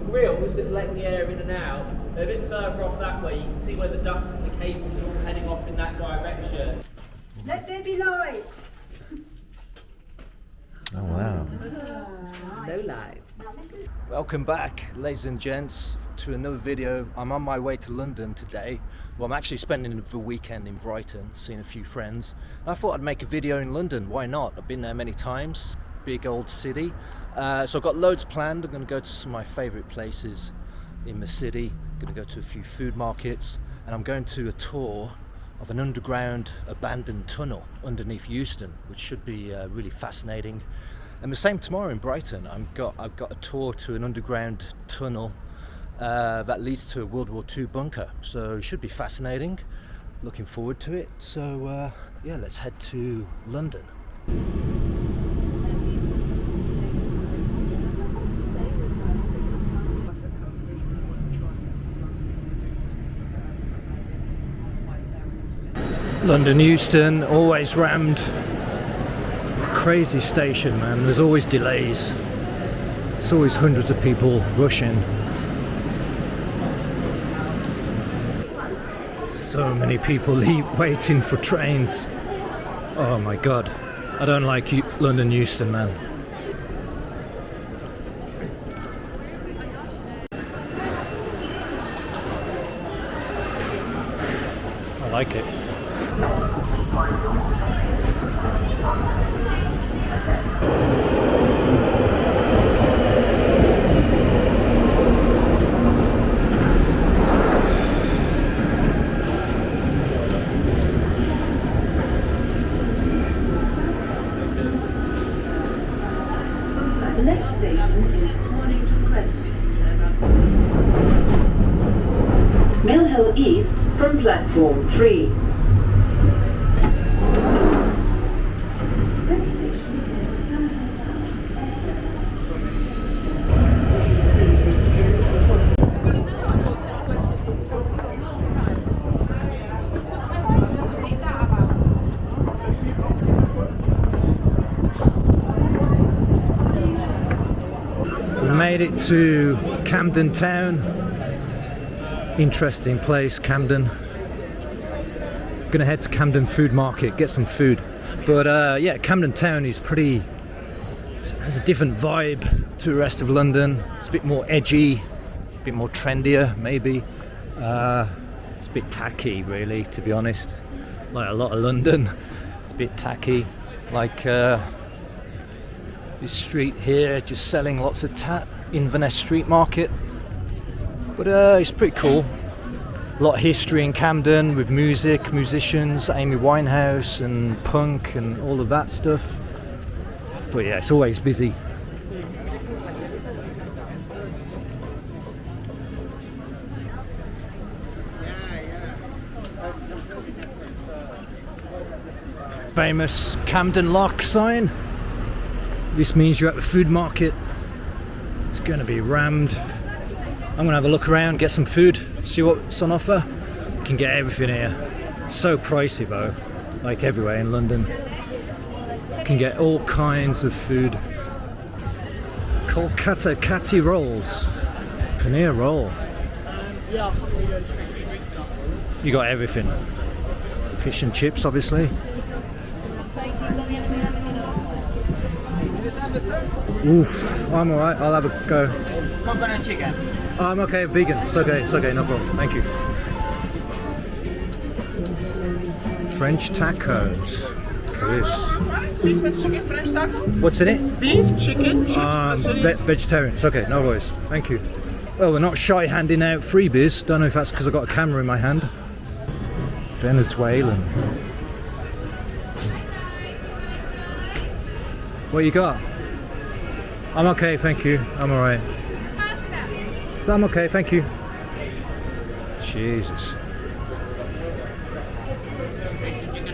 grills that let the air in and out. They're a bit further off that way. You can see where the ducts and the cables are all heading off in that direction. Let there be light. Oh wow. No lights. Welcome back, ladies and gents, to another video. I'm on my way to London today. Well, I'm actually spending the weekend in Brighton, seeing a few friends. I thought I'd make a video in London, why not? I've been there many times, big old city. So I've got loads planned. I'm going to go to some of my favourite places in the city. I'm going to go to a few food markets, and I'm going to a tour of an underground abandoned tunnel underneath Euston, which should be really fascinating. And the same tomorrow in Brighton. I've got a tour to an underground tunnel that leads to a World War II bunker, so it should be fascinating. Looking forward to it. So yeah, let's head to London. London Euston, always rammed. Crazy station, man. There's always delays. There's always hundreds of people rushing. So many people waiting for trains. Oh my god. I don't like London Euston, man. I like it. Mill Hill East from platform 3. We made it to Camden Town. Interesting place, Camden. Gonna head to Camden Food Market, get some food. But yeah, Camden Town is has a different vibe to the rest of London. It's a bit more edgy, a bit more trendier, maybe. It's a bit tacky, really, to be honest. Like a lot of London, it's a bit tacky. Like this street here, just selling lots of tat, Inverness Street Market. But it's pretty cool. A lot of history in Camden with music, musicians, Amy Winehouse and punk and all of that stuff. But yeah, it's always busy. Famous Camden Lock sign. This means you're at the food market. It's going to be rammed. I'm gonna have a look around, get some food, see what's on offer. You can get everything here. So pricey though, like everywhere in London. You can get all kinds of food. Kolkata Kati rolls, paneer roll. You got everything. Fish and chips, obviously. Oof, I'm alright, I'll have a go. Coconut chicken. Oh, I'm okay, vegan. It's okay, no problem. Thank you. French tacos. Beef and chicken French taco. What's in it? Beef, chicken, chips, vegetarian. It's okay, no worries. Thank you. Well, we're not shy handing out freebies. Don't know if that's because I've got a camera in my hand. Venezuelan. What you got? I'm okay, thank you. I'm alright. So I'm okay, thank you. Jesus.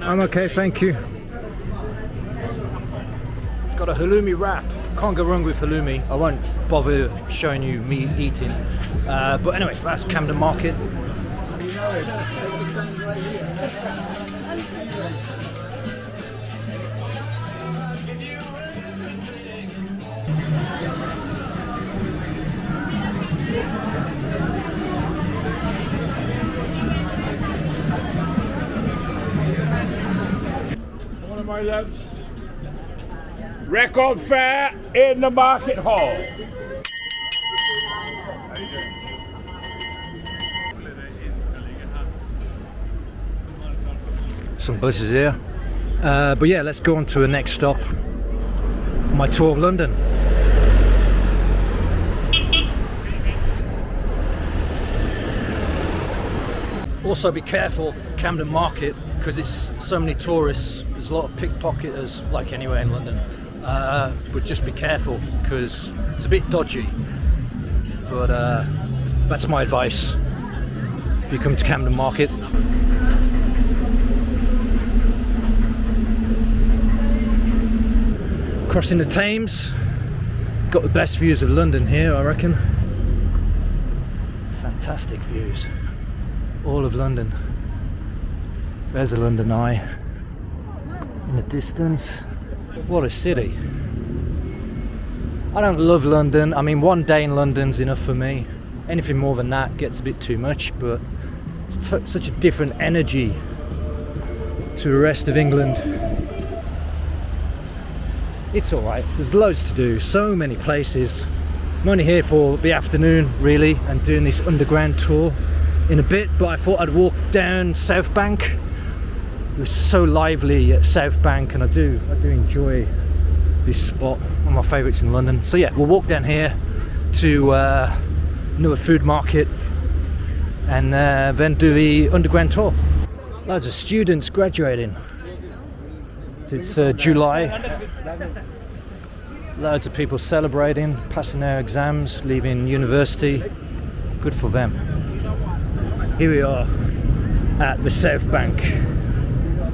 I'm okay, thank you. Got a halloumi wrap. Can't go wrong with halloumi. I won't bother showing you me eating. But anyway, that's Camden Market. my lads. Record fair in the market hall. Some buses here. But yeah, let's go on to the next stop. My tour of London. Also be careful, Camden Market, because it's so many tourists. There's a lot of pickpocketers, like anywhere in London. But just be careful, because it's a bit dodgy. But that's my advice if you come to Camden Market. Crossing the Thames. Got the best views of London here, I reckon. Fantastic views. All of London. There's a London Eye in the distance. What a city. I don't love London. I mean, one day in London's enough for me. Anything more than that gets a bit too much, but it's such a different energy to the rest of England. It's alright. There's loads to do. So many places. I'm only here for the afternoon, really, and doing this underground tour in a bit, but I thought I'd walk down South Bank. It was so lively at South Bank, and I do enjoy this spot. One of my favourites in London. So yeah, we'll walk down here to another food market, and then do the underground tour. Loads of students graduating. It's July. Loads of people celebrating, passing their exams, leaving university. Good for them. Here we are at the South Bank.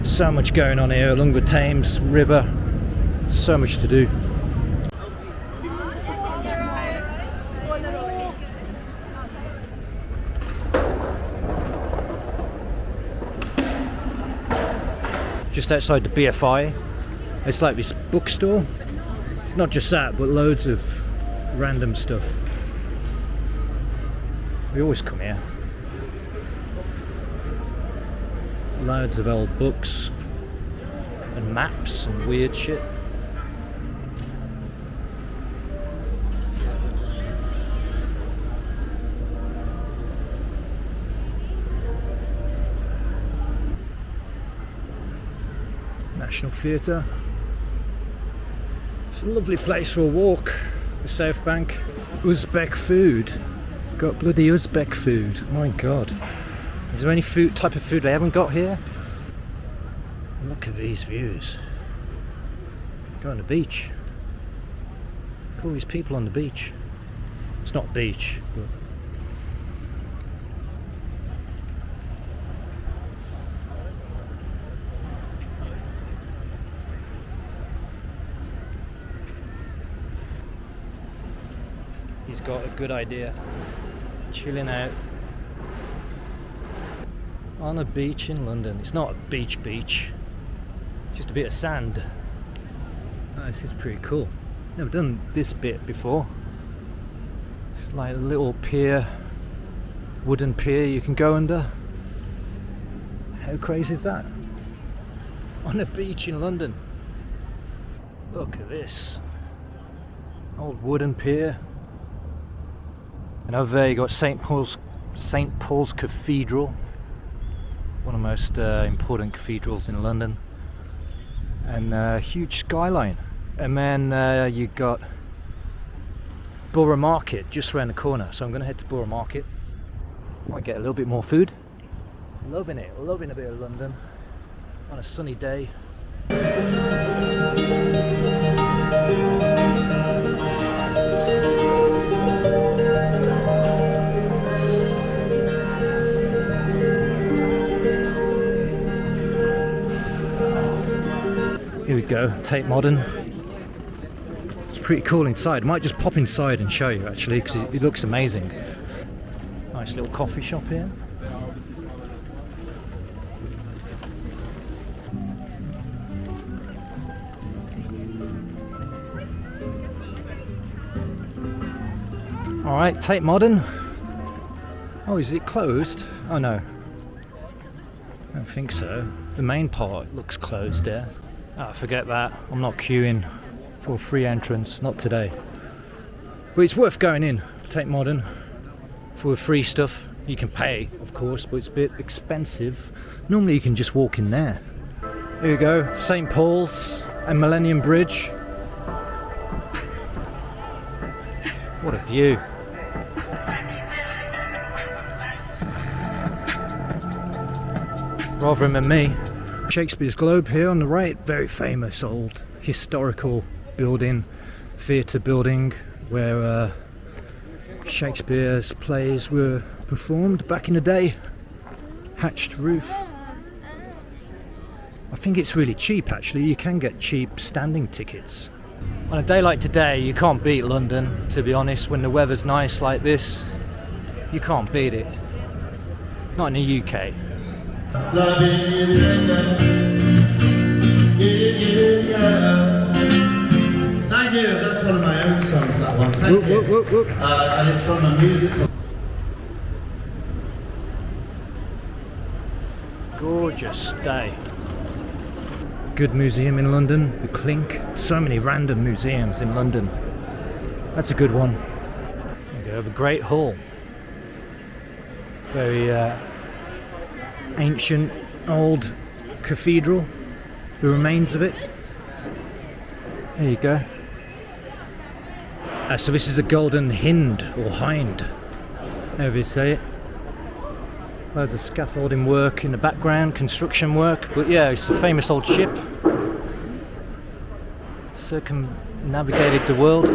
So much going on here along the Thames River. So much to do. Just outside the BFI, it's like this bookstore. It's not just that, but loads of random stuff. We always come here. Loads of old books and maps and weird shit. National Theatre. It's a lovely place for a walk, the South Bank. Uzbek food. Got bloody Uzbek food. My god. Is there any type of food they haven't got here? Look at these views. Go on the beach. Look at all these people on the beach. It's not a beach, but he's got a good idea. Chilling out on a beach in London. It's not a beach, it's just a bit of sand. Oh, this is pretty cool. Never done this bit before. It's like a little pier, wooden pier you can go under. How crazy is that? On a beach in London. Look at this. Old wooden pier. And over there you got St. Paul's Cathedral, one of the most important cathedrals in London, and a huge skyline. And then you got Borough Market just around the corner, so I'm going to head to Borough Market. Might get a little bit more food. Loving it, loving a bit of London on a sunny day. Here we go, Tate Modern. It's pretty cool inside. I might just pop inside and show you actually, because it looks amazing. Nice little coffee shop here. Alright, Tate Modern. Oh, is it closed? Oh no. I don't think so. The main part looks closed there. Ah, forget that. I'm not queuing for free entrance, not today. But it's worth going in. Tate Modern for free stuff. You can pay, of course, but it's a bit expensive. Normally you can just walk in there. Here we go, St. Paul's and Millennium Bridge. What a view. Rather than me. Shakespeare's Globe here on the right, very famous old historical building, theatre building where Shakespeare's plays were performed back in the day. Hatched roof. I think it's really cheap actually, you can get cheap standing tickets. On a day like today you can't beat London, to be honest. When the weather's nice like this, you can't beat it. Not in the UK. Thank you, that's one of my own songs, that one. Thank you. And it's from a musical. Gorgeous day. Good museum in London, the Clink. So many random museums in London. That's a good one. We have a great hall. Very ancient, old cathedral. The remains of it. There you go. So this is a golden hind or hind, however you say it. Loads of scaffolding work in the background, construction work, but yeah, it's a famous old ship. Circumnavigated the world.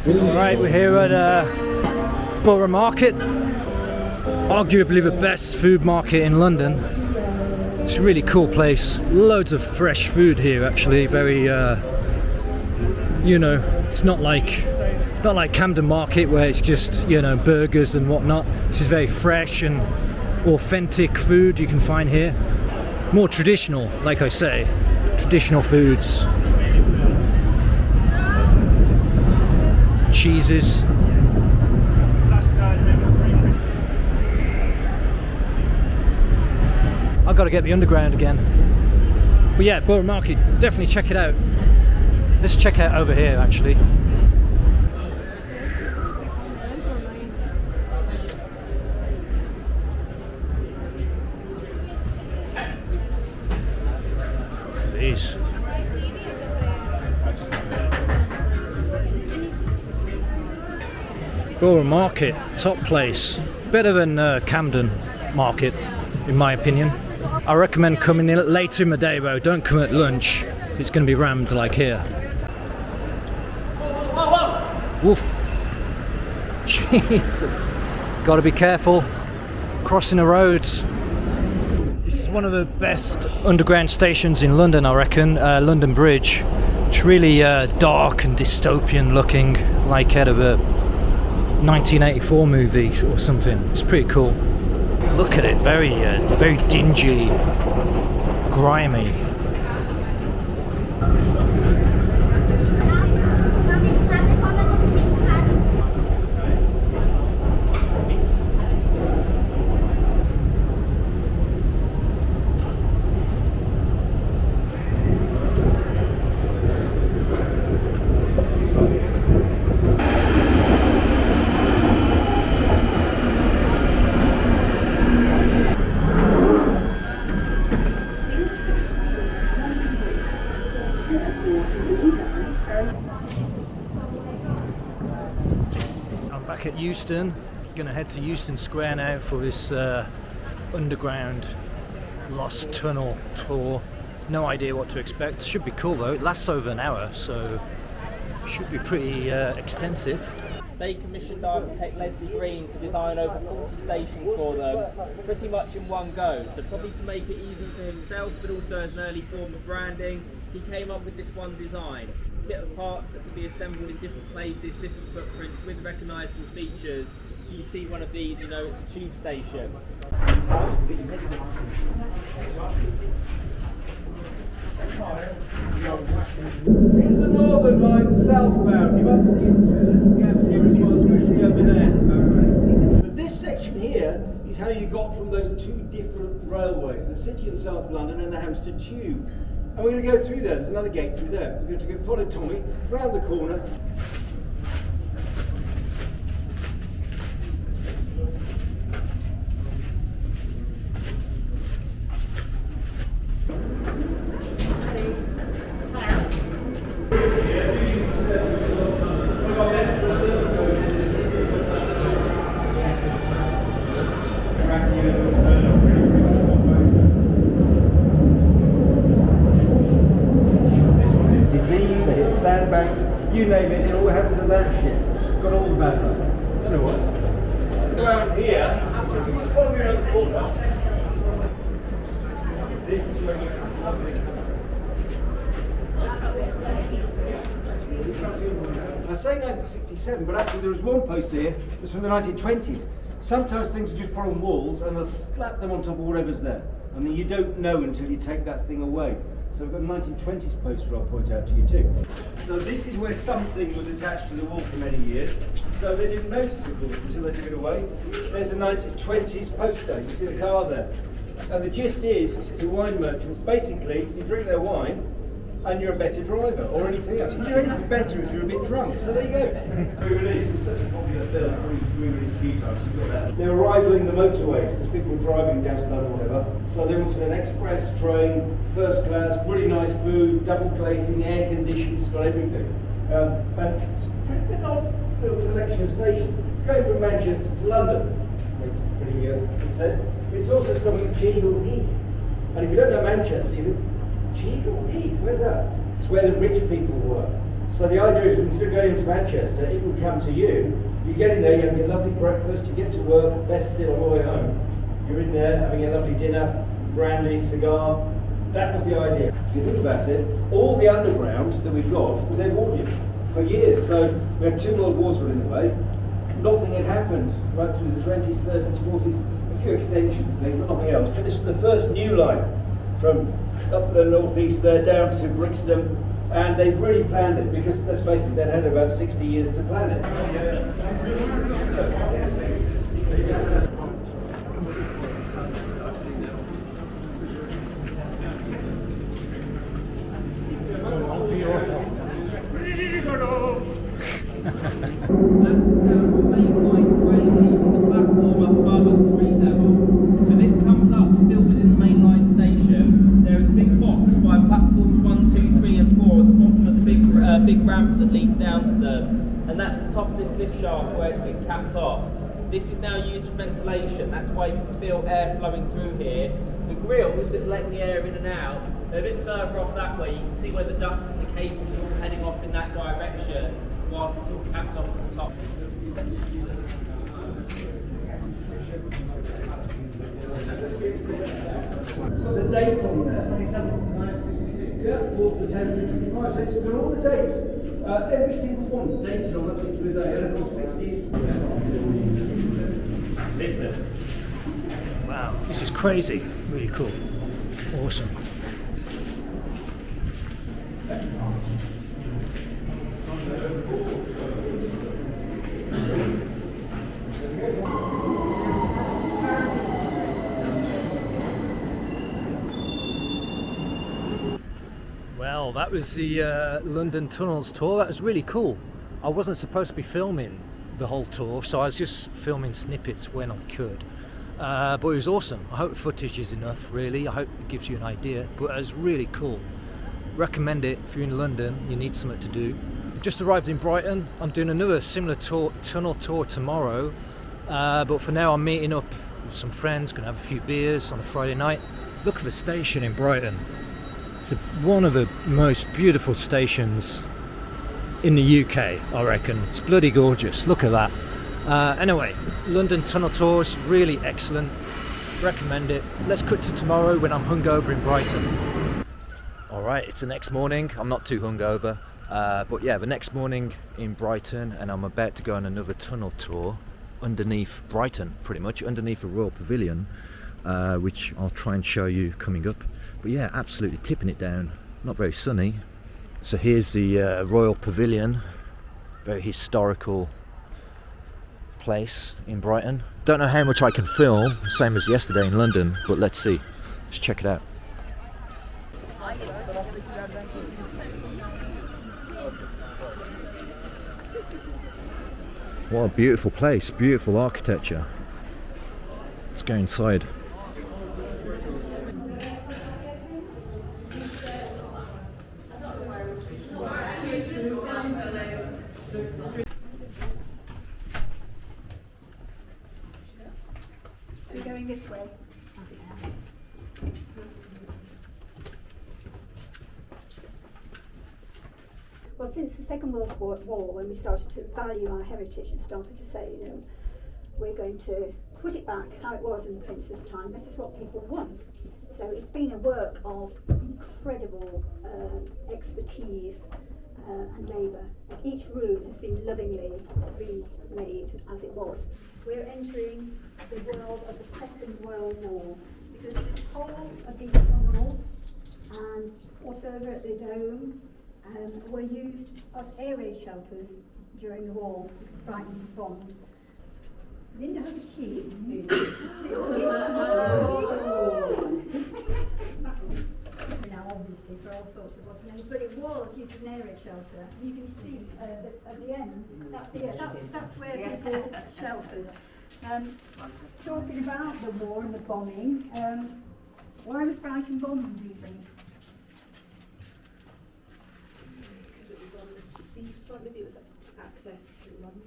Alright, we're here at Borough Market. Arguably the best food market in London. It's a really cool place. Loads of fresh food here actually. Very you know, it's not like Camden Market where it's just, you know, burgers and whatnot. This is very fresh and authentic food you can find here. More traditional, like I say. Traditional foods. Cheeses. I've got to get the underground again. But yeah, Borough Market, definitely check it out. Let's check out over here actually. These. Borough Market, top place. Better than Camden Market, in my opinion. I recommend coming in later in the day though, don't come at lunch. It's going to be rammed like here. Woof. Jesus. Got to be careful. Crossing the roads. This is one of the best underground stations in London, I reckon. London Bridge. It's really dark and dystopian looking, like out of a 1984 movie or something. It's pretty cool. Look at it, very dingy, grimy. At Euston, gonna head to Euston Square now for this underground lost tunnel tour. No idea what to expect. Should be cool though. It lasts over an hour, so should be pretty extensive. They commissioned architect Leslie Green to design over 40 stations for them, pretty much in one go. So probably to make it easy for himself, but also as an early form of branding, he came up with this one design. Bit of parts that can be assembled in different places, different footprints with recognisable features. So you see one of these, you know it's a tube station. Here's the northern line southbound. You might see it gaps here as well, especially over there. But this section here is how you got from those two different railways, the City and South London and the Hampstead Tube. And we're going to go through there. There's another gate through there. We're going to go follow Tommy round the corner. Sandbanks, you name it, it all happens to that shit. Got all the bad luck. Don't know what. Around here, so if you just follow me around the corner, this is where you I say 1967, but actually there was one poster here that's from the 1920s. Sometimes things are just put on walls and they'll slap them on top of whatever's there. I mean, you don't know until you take that thing away. So we've got a 1920s poster I'll point out to you too. So this is where something was attached to the wall for many years. So they didn't notice, of course, until they took it away. There's a 1920s poster. You see the car there. And the gist is, it's a wine merchant. Basically, you drink their wine and you're a better driver or anything else. You can do anything better if you're a bit drunk. So there you go. Re-release was such a popular film, re-released a few times. So you've got that. They were rivaling the motorways because people were driving down to London or whatever. So they wanted an express train, first class, really nice food, double glazing, air conditioned, it's got everything. And it's a pretty odd little selection of stations. It's going from Manchester to London. Makes pretty good sense. It's also stopping at Cheadle Heath. And if you don't know Manchester, you think, Cheadle Heath, where's that? It's where the rich people were. So the idea is instead of going into Manchester, it would come to you. You get in there, you have your lovely breakfast, you get to work, best still on the way home. You're in there having a lovely dinner, brandy, cigar. That was the idea. If you think about it, all the underground that we've got was airborne for years. So we had 2 world wars were in the way. Nothing had happened right through the 20s, 30s, 40s, a few extensions and things, but nothing else. But this is the first new line from up the northeast there down to Brixton, and they really planned it because, let's face it, they'd had about 60 years to plan it. Big ramp that leads down to them, and that's the top of this lift shaft where it's been capped off. This is now used for ventilation, that's why you can feel air flowing through here. The grills that let the air in and out, they're a bit further off that way. You can see where the ducts and the cables are all heading off in that direction, whilst it's all capped off at the top. It's got the date on there. 27/9/66. Yeah, 4th of 10/65. So it's got all the dates. Every single one dated on that particular day. And of course, 60s. Wow, this is crazy. Really cool. Awesome. Well, that was the London Tunnels tour. That was really cool. I wasn't supposed to be filming the whole tour, so I was just filming snippets when I could. But it was awesome. I hope the footage is enough, really. I hope it gives you an idea, but it was really cool. Recommend it if you're in London, you need something to do. Just arrived in Brighton. I'm doing another similar tunnel tour tomorrow, but for now I'm meeting up with some friends, gonna have a few beers on a Friday night. Look at the station in Brighton. It's one of the most beautiful stations in the UK, I reckon. It's bloody gorgeous, look at that. Anyway, London tunnel tours, really excellent. Recommend it. Let's cut to tomorrow when I'm hungover in Brighton. Alright, it's the next morning. I'm not too hungover. But yeah, the next morning in Brighton, and I'm about to go on another tunnel tour underneath Brighton, pretty much, underneath the Royal Pavilion, which I'll try and show you coming up. But yeah, absolutely tipping it down. not very sunny. So here's the Royal Pavilion, very historical place in Brighton. Don't know how much I can film, same as yesterday in London, but let's see. Let's check it out. What a beautiful place, beautiful architecture. Let's go inside. We're going this way. Well, since the Second World War, when we started to value our heritage and started to say, you know, we're going to put it back how it was in the Prince's time, this is what people want. So it's been a work of incredible expertise and labour. Each room has been lovingly remade as it was. We're entering the world of the Second World War, because this whole of these tunnels and also over at the Dome were used as air raid shelters during the war, because Brighton was bombed. Linda has a key. Now, obviously, for all sorts of other things, but it was used as an air raid shelter. You can see at the end, that's where people sheltered. Talking about the war and the bombing, why was Brighton bombed, do you think? Because it was on the seafront, maybe it was access to London.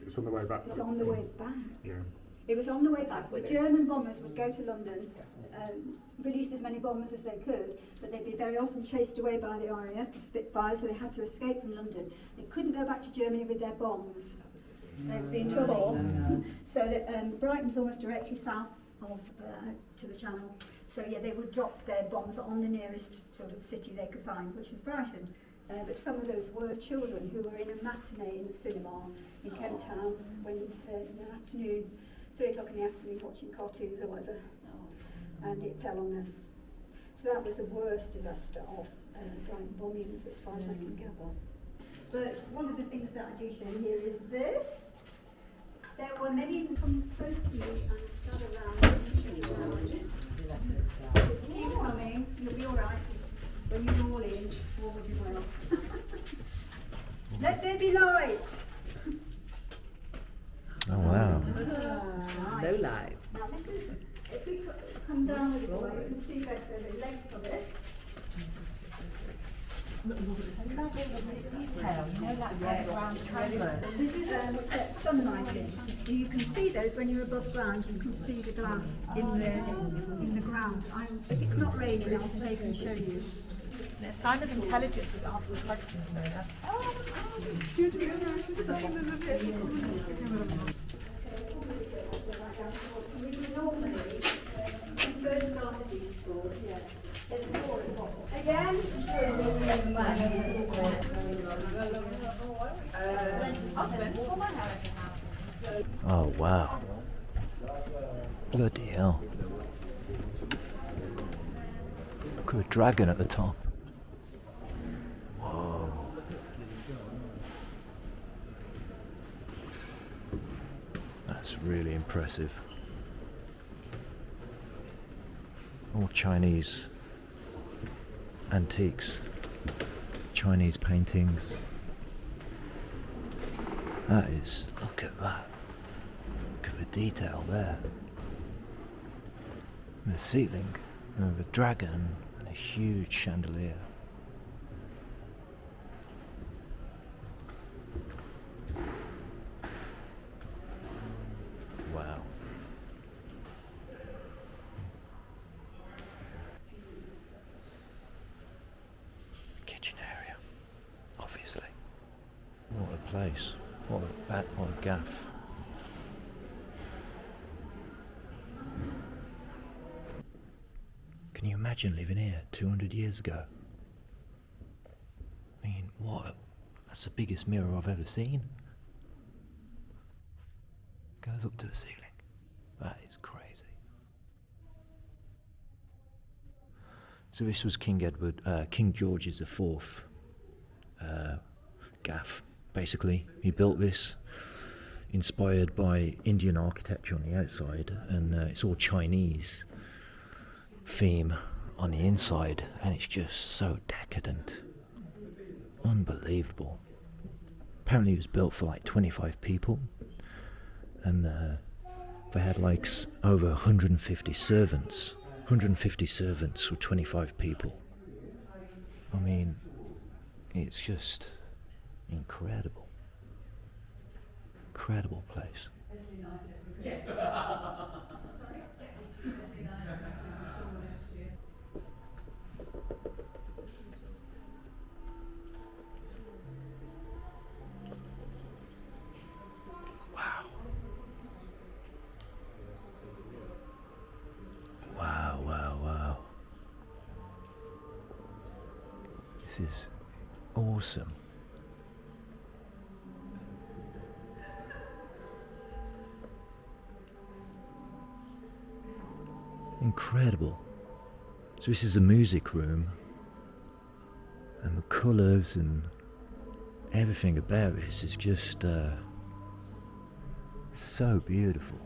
It's on the way back. It was on the way back. Yeah. It was on the way back. The German bombers would go to London, release as many bombers as they could, but they'd be very often chased away by the RAF, the Spitfires, so they had to escape from London. They couldn't go back to Germany with their bombs. They would be in trouble. So that Brighton's almost directly south of to the Channel. So yeah, they would drop their bombs on the nearest sort of city they could find, which was Brighton. But some of those were children who were in a matinee in the cinema in Kent Town when in the afternoon, 3 o'clock in the afternoon, watching cartoons or whatever, and it fell on them. So that was the worst disaster of Brighton bombings, as far as I can gather. But one of the things that I do show here is this. There were many who come close to me and gather around. Just keep coming, you'll be all right. When you roll in, all will be well. Let there be light. Oh wow. No lights. Now this is, if we come down a little way, you can see better the length of it. This is sunlighting. You can see those when you're above ground. You can see the glass in the ground. If it's not raining, I'll take and show you. A sign of intelligence was asking questions, Mona. Normally, when we first started these tours, there's a floor at the bottom. Again, Oh wow. Bloody hell. Look at a dragon at the top. Whoa. That's really impressive. All Chinese antiques, Chinese paintings. That is, look at that. Look at the detail there. The ceiling of a dragon and a huge chandelier. Wow. Kitchen area, obviously. What a place. What a gaff. Can you imagine living here 200 years ago? I mean, that's the biggest mirror I've ever seen. Goes up to the ceiling. That is crazy. So this was King George's IV gaff, basically. He built this, inspired by Indian architecture on the outside, and it's all Chinese theme on the inside, and it's just so decadent. Unbelievable. Apparently it was built for like 25 people, and they had like over 150 servants. 150 servants for 25 people. I mean, it's just incredible. Incredible place. Wow. This is awesome. Incredible. So this is a music room, and the colours and everything about this is just so beautiful.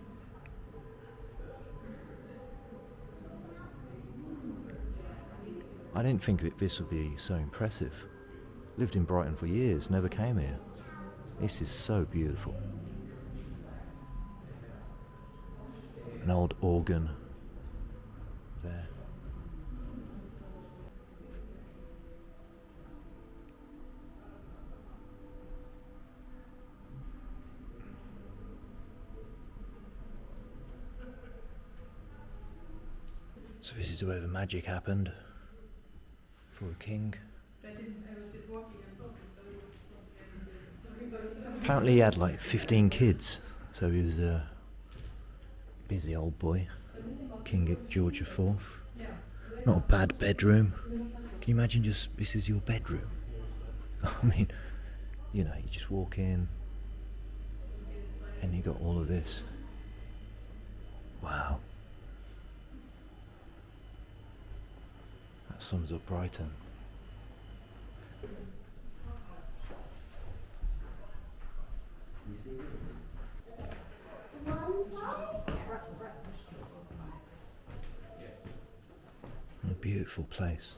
I didn't think this would be so impressive. Lived in Brighton for years, never came here. This is so beautiful. An old organ there. So this is where the magic happened for a king. Apparently he had like 15 kids, so he was a busy old boy. King George IV. Not a bad bedroom. Can you imagine just, this is your bedroom? I mean, you know, you just walk in and you got all of this. Wow. That sums up Brighton. A beautiful place.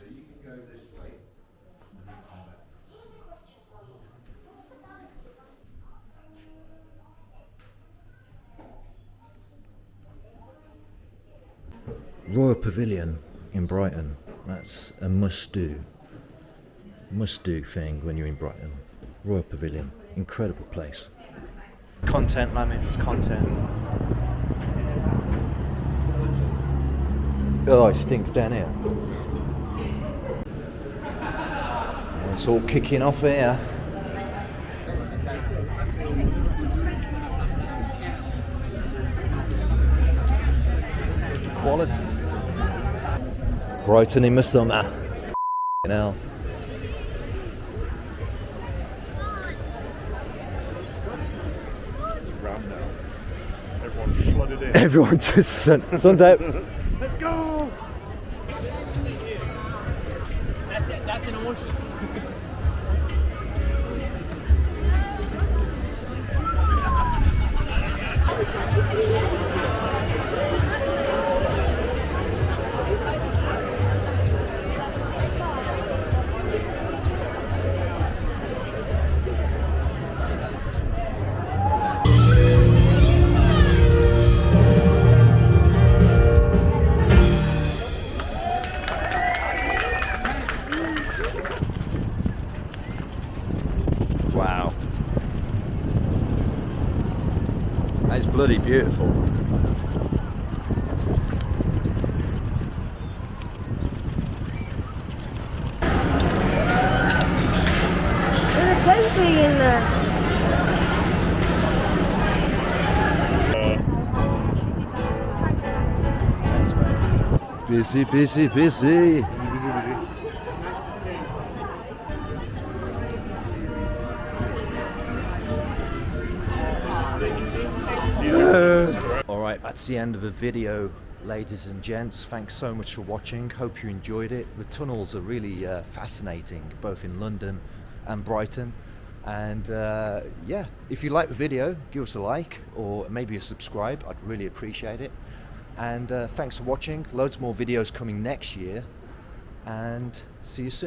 Royal Pavilion in Brighton. That's a must-do thing when you're in Brighton. Royal Pavilion, incredible place. Content, Lamins, content. Oh, it stinks down here. It's all kicking off here. Quality. Brighton in the summer. You know. Everyone's flooded in. Everyone just sun's out. Let's go! That's an ocean. Wow. That's bloody beautiful. There's a toby in there. Thanks, mate. Busy, busy, busy. Alright, that's the end of the video. ladies and gents, thanks so much for watching. Hope you enjoyed it. The tunnels are really fascinating, both in London and Brighton. And yeah, if you like the video, give us a like or maybe a subscribe. I'd really appreciate it. And thanks for watching. Loads more videos coming next year, and see you soon.